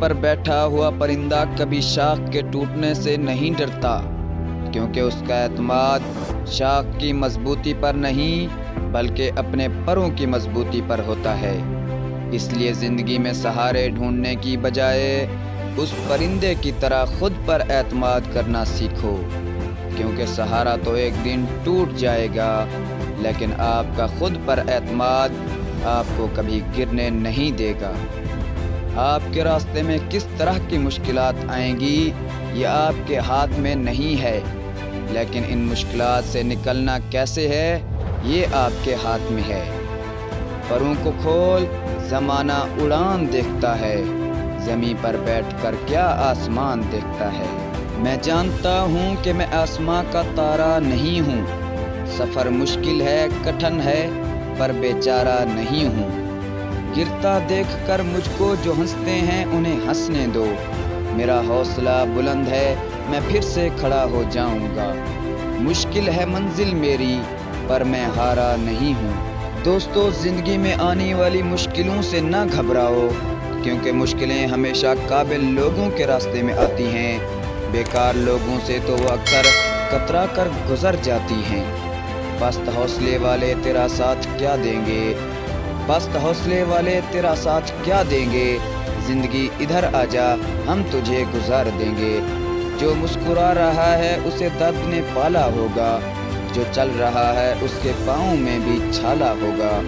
پر بیٹھا ہوا پرندہ کبھی شاخ کے ٹوٹنے سے نہیں ڈرتا، کیونکہ اس کا اعتماد شاخ کی مضبوطی پر نہیں بلکہ اپنے پروں کی مضبوطی پر ہوتا ہے۔ اس لیے زندگی میں سہارے ڈھونڈنے کی بجائے اس پرندے کی طرح خود پر اعتماد کرنا سیکھو، کیونکہ سہارا تو ایک دن ٹوٹ جائے گا، لیکن آپ کا خود پر اعتماد آپ کو کبھی گرنے نہیں دے گا۔ آپ کے راستے میں کس طرح کی مشکلات آئیں گی یہ آپ کے ہاتھ میں نہیں ہے، لیکن ان مشکلات سے نکلنا کیسے ہے یہ آپ کے ہاتھ میں ہے۔ پروں کو کھول، زمانہ اڑان دیکھتا ہے، زمیں پر بیٹھ کر کیا آسمان دیکھتا ہے۔ میں جانتا ہوں کہ میں آسماں کا تارا نہیں ہوں، سفر مشکل ہے، کٹھن ہے، پر بیچارہ نہیں ہوں۔ گرتا دیکھ کر مجھ کو جو ہنستے ہیں انہیں ہنسنے دو، میرا حوصلہ بلند ہے، میں پھر سے کھڑا ہو جاؤں گا۔ مشکل ہے منزل میری، پر میں ہارا نہیں ہوں۔ دوستو، زندگی میں آنے والی مشکلوں سے نہ گھبراؤ، کیونکہ مشکلیں ہمیشہ قابل لوگوں کے راستے میں آتی ہیں، بیکار لوگوں سے تو وہ اکثر کترا کر گزر جاتی ہیں۔ پست حوصلے والے تیرا ساتھ کیا دیں گے، پست حوصلے والے تیرا ساتھ کیا دیں گے، زندگی ادھر آ جا ہم تجھے گزار دیں گے۔ جو مسکرا رہا ہے اسے درد نے پالا ہوگا، جو چل رہا ہے اس کے پاؤں میں بھی چھالا ہوگا۔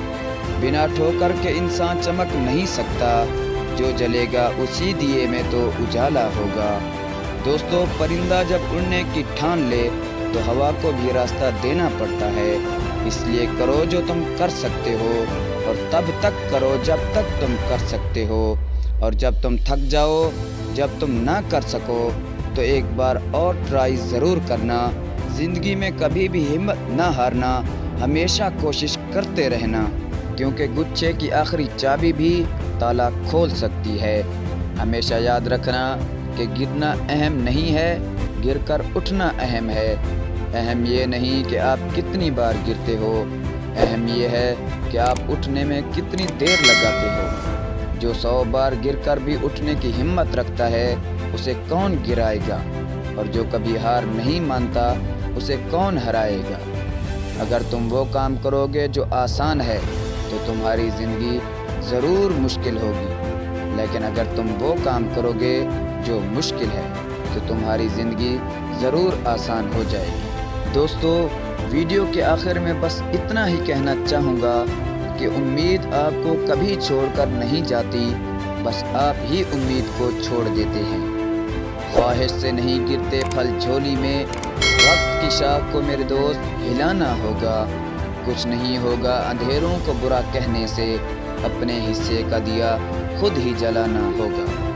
بنا ٹھوکر کے انسان چمک نہیں سکتا، جو جلے گا اسی دیے میں تو اجالا ہوگا۔ دوستو، پرندہ جب اڑنے کی ٹھان لے تو ہوا کو بھی راستہ دینا پڑتا ہے، اس لیے کرو جو تم کر سکتے ہو، اور تب تک کرو جب تک تم کر سکتے ہو، اور جب تم تھک جاؤ، جب تم نہ کر سکو تو ایک بار اور ٹرائی ضرور کرنا۔ زندگی میں کبھی بھی ہمت نہ ہارنا، ہمیشہ کوشش کرتے رہنا، کیونکہ گچھے کی آخری چابی بھی تالا کھول سکتی ہے۔ ہمیشہ یاد رکھنا کہ گرنا اہم نہیں ہے، گر کر اٹھنا اہم ہے۔ اہم یہ نہیں کہ آپ کتنی بار گرتے ہو، اہم یہ ہے کہ آپ اٹھنے میں کتنی دیر لگاتے ہو۔ جو 100 بار گر کر بھی اٹھنے کی ہمت رکھتا ہے اسے کون گرائے گا، اور جو کبھی ہار نہیں مانتا اسے کون ہرائے گا۔ اگر تم وہ کام کرو گے جو آسان ہے تو تمہاری زندگی ضرور مشکل ہوگی، لیکن اگر تم وہ کام کرو گے جو مشکل ہے تو تمہاری زندگی ضرور آسان ہو جائے گی۔ دوستو، ویڈیو کے آخر میں بس اتنا ہی کہنا چاہوں گا کہ امید آپ کو کبھی چھوڑ کر نہیں جاتی، بس آپ ہی امید کو چھوڑ دیتے ہیں۔ خواہش سے نہیں گرتے پھل جھولی میں، وقت کی شاخ کو میرے دوست ہلانا ہوگا۔ کچھ نہیں ہوگا اندھیروں کو برا کہنے سے، اپنے حصے کا دیا خود ہی جلانا ہوگا۔